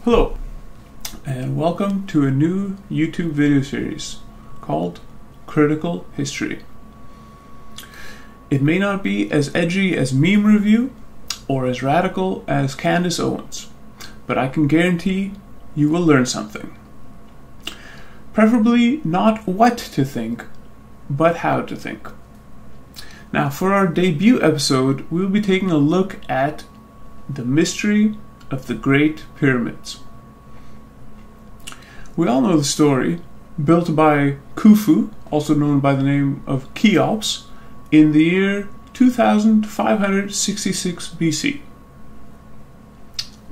Hello, and welcome to a new YouTube video series called Critical History. It may not be as edgy as Meme Review or as radical as Candace Owens, but I can guarantee you will learn something. Preferably not what to think, but how to think. Now, for our debut episode, we will be taking a look at the mystery of the Great Pyramids. We all know the story, built by Khufu, also known by the name of Cheops, in the year 2566 BC.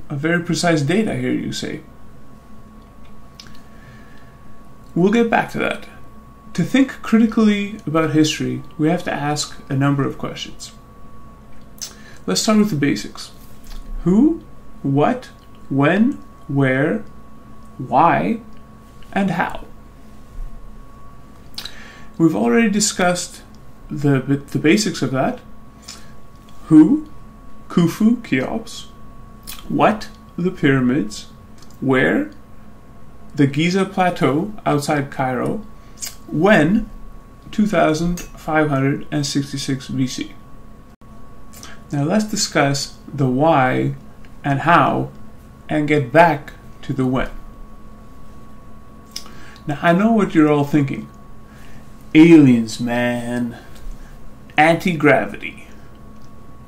A very precise date, I hear you say. We'll get back to that. To think critically about history, we have to ask a number of questions. Let's start with the basics. Who, what, when, where, why, and how. We've already discussed the basics of that. Who, Khufu, Cheops. What, the pyramids. Where, the Giza Plateau outside Cairo. When, 2566 BC. Now let's discuss the why and how and get back to the when. Now I know what you're all thinking. Aliens, man. Anti-gravity.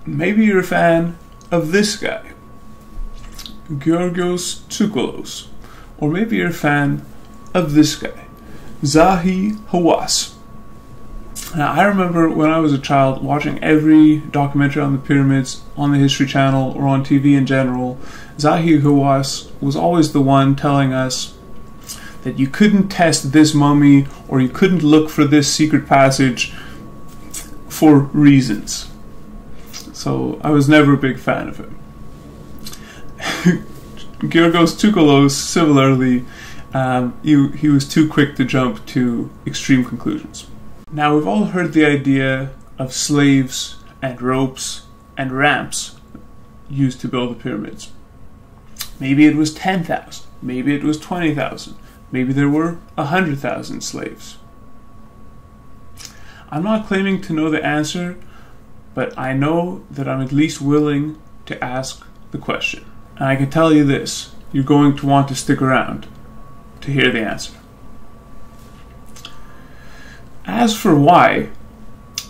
Maybe you're a fan of this guy, Georgios Tsoukalos. Or maybe you're a fan of this guy, Zahi Hawass. Now, I remember when I was a child watching every documentary on the pyramids on the History Channel or on TV in general. Zahi Hawass was always the one telling us that you couldn't test this mummy or you couldn't look for this secret passage for reasons. So I was never a big fan of him. Georgios Tsoukalos, similarly, he was too quick to jump to extreme conclusions. Now, we've all heard the idea of slaves and ropes and ramps used to build the pyramids. Maybe it was 10,000, maybe it was 20,000, maybe there were 100,000 slaves. I'm not claiming to know the answer, but I know that I'm at least willing to ask the question. And I can tell you this, you're going to want to stick around to hear the answer. As for why,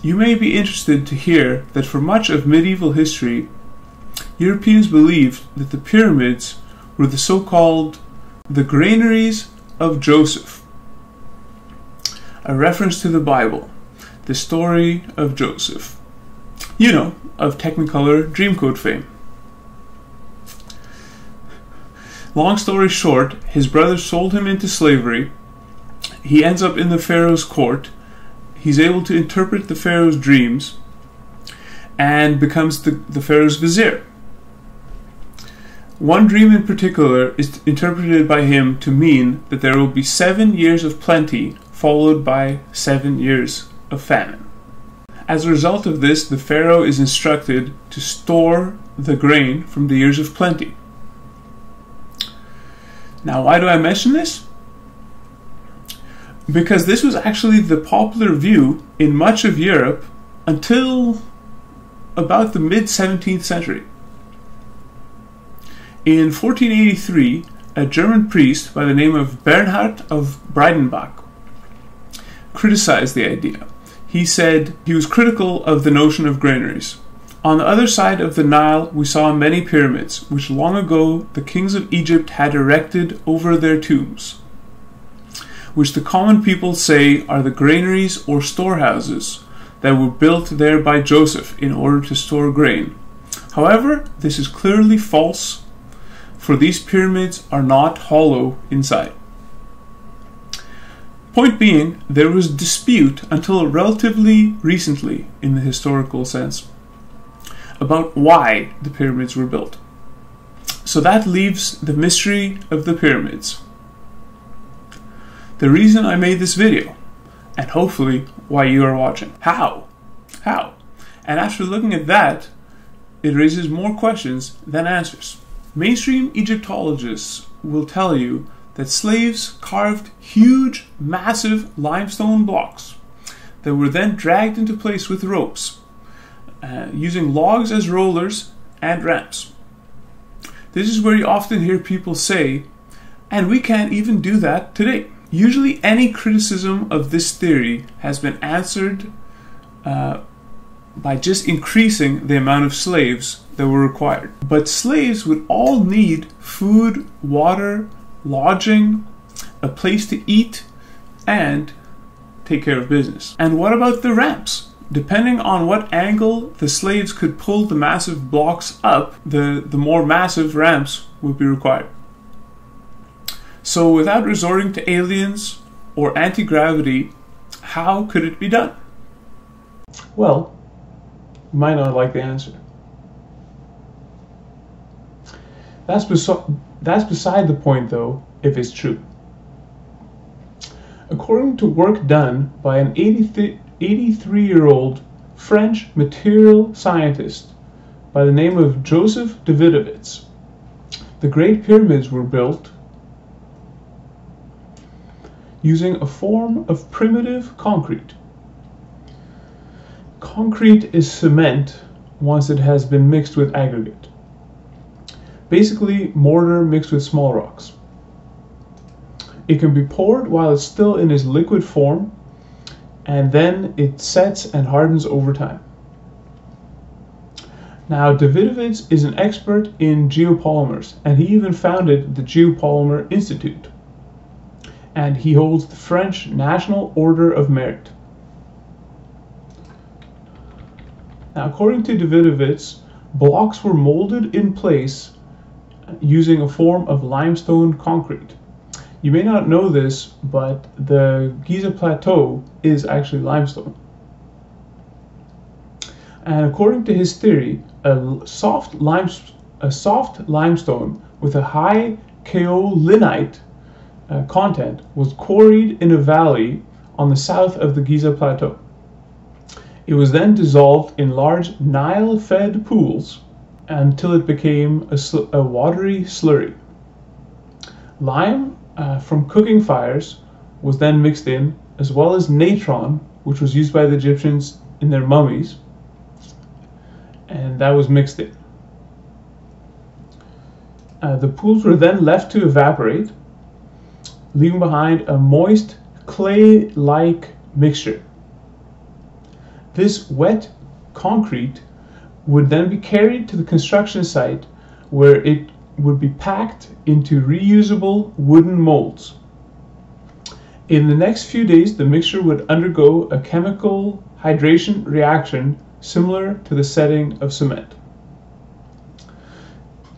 you may be interested to hear that for much of medieval history, Europeans believed that the pyramids were the so-called the granaries of Joseph, a reference to the Bible, the story of Joseph. You know, of Technicolor Dreamcoat fame. Long story short, his brothers sold him into slavery. He ends up in the Pharaoh's court. He's able to interpret the Pharaoh's dreams and becomes the Pharaoh's vizier. One dream in particular is interpreted by him to mean that there will be 7 years of plenty followed by 7 years of famine. As a result of this, the Pharaoh is instructed to store the grain from the years of plenty. Now, why do I mention this? Because this was actually the popular view in much of Europe until about the mid-17th century. In 1483, a German priest by the name of Bernhard of Breidenbach criticized the idea. He said he was critical of the notion of granaries. On the other side of the Nile, we saw many pyramids, which long ago the kings of Egypt had erected over their tombs, which the common people say are the granaries or storehouses that were built there by Joseph in order to store grain. However, this is clearly false, for these pyramids are not hollow inside. Point being, there was dispute until relatively recently in the historical sense about why the pyramids were built. So that leaves the mystery of the pyramids. The reason I made this video, and hopefully why you are watching. How? And after looking at that, it raises more questions than answers. Mainstream Egyptologists will tell you that slaves carved huge, massive limestone blocks that were then dragged into place with ropes, using logs as rollers and ramps. This is where you often hear people say, and we can't even do that today. Usually any criticism of this theory has been answered by just increasing the amount of slaves that were required. But slaves would all need food, water, lodging, a place to eat, and take care of business. And what about the ramps? Depending on what angle the slaves could pull the massive blocks up, the more massive ramps would be required. So without resorting to aliens or anti-gravity, how could it be done? Well, you might not like the answer. That's beside the point, though, if it's true. According to work done by an 83-year-old French material scientist by the name of Joseph Davidovits, the Great Pyramids were built using a form of primitive concrete. Concrete is cement once it has been mixed with aggregate. Basically, mortar mixed with small rocks. It can be poured while it's still in its liquid form, and then it sets and hardens over time. Now, Davidovits is an expert in geopolymers, and he even founded the Geopolymer Institute. And he holds the French National Order of Merit. Now, according to Davidovits, blocks were molded in place using a form of limestone concrete. You may not know this, but the Giza Plateau is actually limestone. And according to his theory, a soft limestone with a high kaolinite content was quarried in a valley on the south of the Giza Plateau. It was then dissolved in large Nile-fed pools until it became a watery slurry. Lime from cooking fires was then mixed in, as well as natron, which was used by the Egyptians in their mummies, and that was mixed in. The pools were then left to evaporate, leaving behind a moist, clay-like mixture. This wet concrete would then be carried to the construction site, where it would be packed into reusable wooden molds. In the next few days, the mixture would undergo a chemical hydration reaction similar to the setting of cement.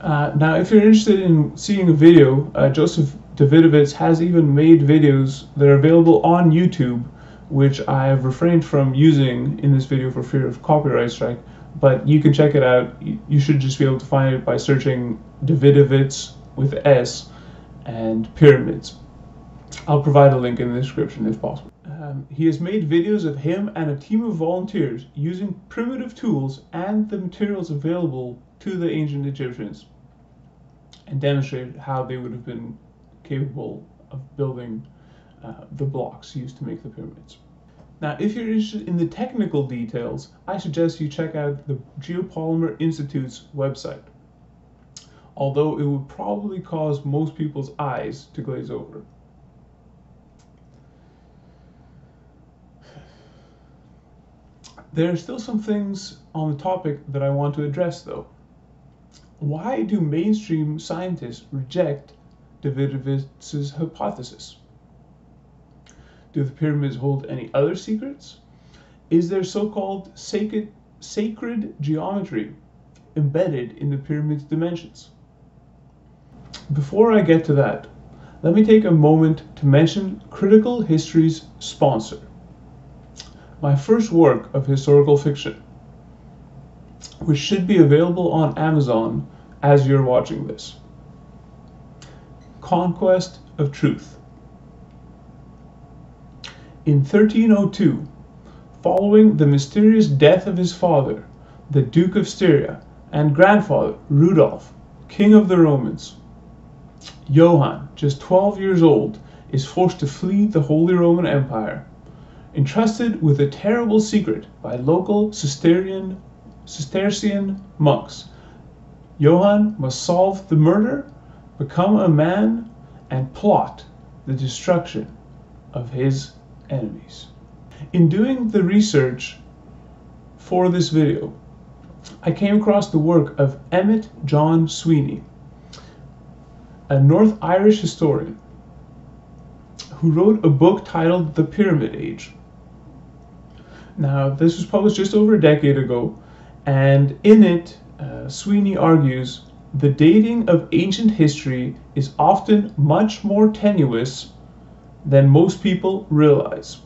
Now, if you're interested in seeing a video, Joseph Davidovits has even made videos that are available on YouTube, which I have refrained from using in this video for fear of copyright strike, but you can check it out. You should just be able to find it by searching Davidovits with S and pyramids. I'll provide a link in the description if possible. He has made videos of him and a team of volunteers using primitive tools and the materials available to the ancient Egyptians, and demonstrated how they would have been capable of building the blocks used to make the pyramids. Now, if you're interested in the technical details, I suggest you check out the Geopolymer Institute's website, although it would probably cause most people's eyes to glaze over. There are still some things on the topic that I want to address, though. Why do mainstream scientists reject Davidovits' hypothesis? Do the pyramids hold any other secrets? Is there so-called sacred geometry embedded in the pyramid's dimensions? Before I get to that, let me take a moment to mention Critical History's sponsor, my first work of historical fiction, which should be available on Amazon as you're watching this. Conquest of Truth. In 1302, following the mysterious death of his father, the Duke of Styria, and grandfather, Rudolf, king of the Romans, Johann, just 12 years old, is forced to flee the Holy Roman Empire. Entrusted with a terrible secret by local Cistercian monks, Johann must solve the murder, become a man, and plot the destruction of his enemies. In doing the research for this video, I came across the work of Emmett John Sweeney, a North Irish historian who wrote a book titled The Pyramid Age. Now, this was published just over a decade ago, and in it, Sweeney argues the dating of ancient history is often much more tenuous than most people realize,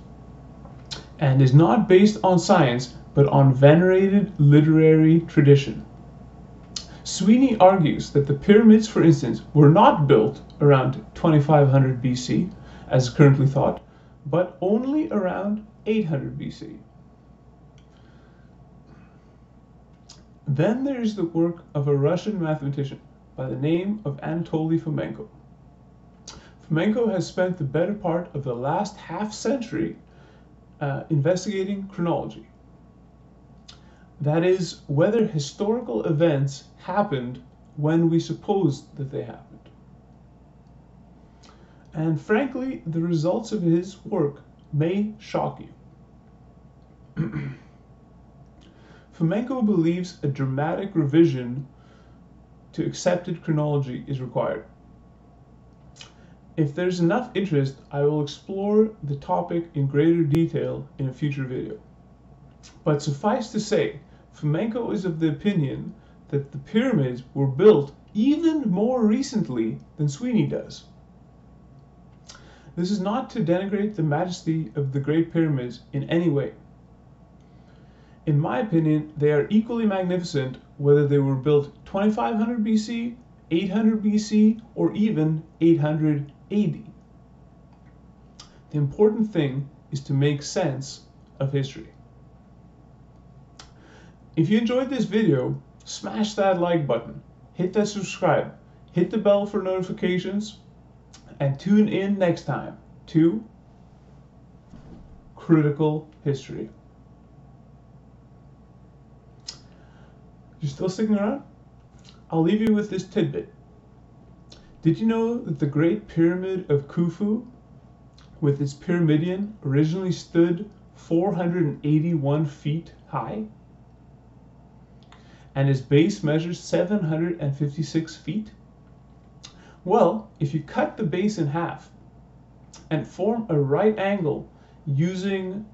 and is not based on science but on venerated literary tradition. Sweeney argues that the pyramids, for instance, were not built around 2500 BC, as currently thought, but only around 800 BC. Then there is the work of a Russian mathematician by the name of Anatoly Fomenko. Fomenko has spent the better part of the last half-century investigating chronology. That is, whether historical events happened when we supposed that they happened. And frankly, the results of his work may shock you. Fomenko believes a dramatic revision to accepted chronology is required. If there's enough interest, I will explore the topic in greater detail in a future video. But suffice to say, Fomenko is of the opinion that the pyramids were built even more recently than Sweeney does. This is not to denigrate the majesty of the Great Pyramids in any way. In my opinion, they are equally magnificent whether they were built 2500 BC, 800 BC, or even 800 AD. The important thing is to make sense of history. If you enjoyed this video, smash that like button, hit that subscribe, hit the bell for notifications, and tune in next time to Critical History. You're still sticking around? I'll leave you with this tidbit. Did you know that the Great Pyramid of Khufu, with its pyramidion, originally stood 481 feet high? And its base measures 756 feet? Well, if you cut the base in half and form a right angle using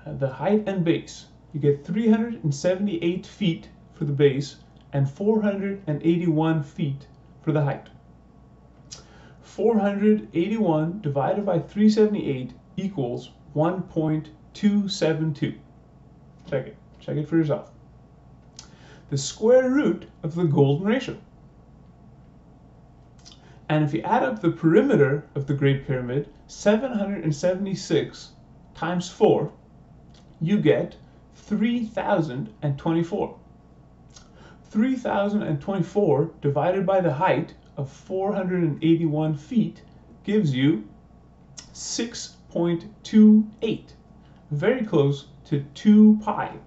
the height and base, you get 378 feet for the base and 481 feet for the height. 481 divided by 378 equals 1.272. Check it for yourself. The square root of the golden ratio. And if you add up the perimeter of the Great Pyramid, 776 times 4, you get 3,024. 3,024 divided by the height of 481 feet gives you 6.28, very close to 2 pi.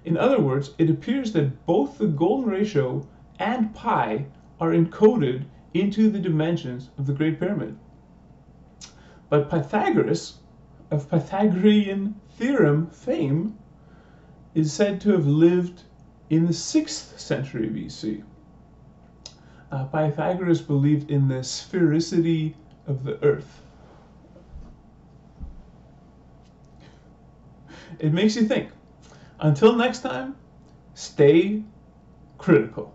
In other words, it appears that both the golden ratio and pi are encoded into the dimensions of the Great Pyramid. But Pythagoras, of Pythagorean theorem fame, is said to have lived in the 6th century BC. Pythagoras believed in the sphericity of the earth. It makes you think. Until next time, stay critical.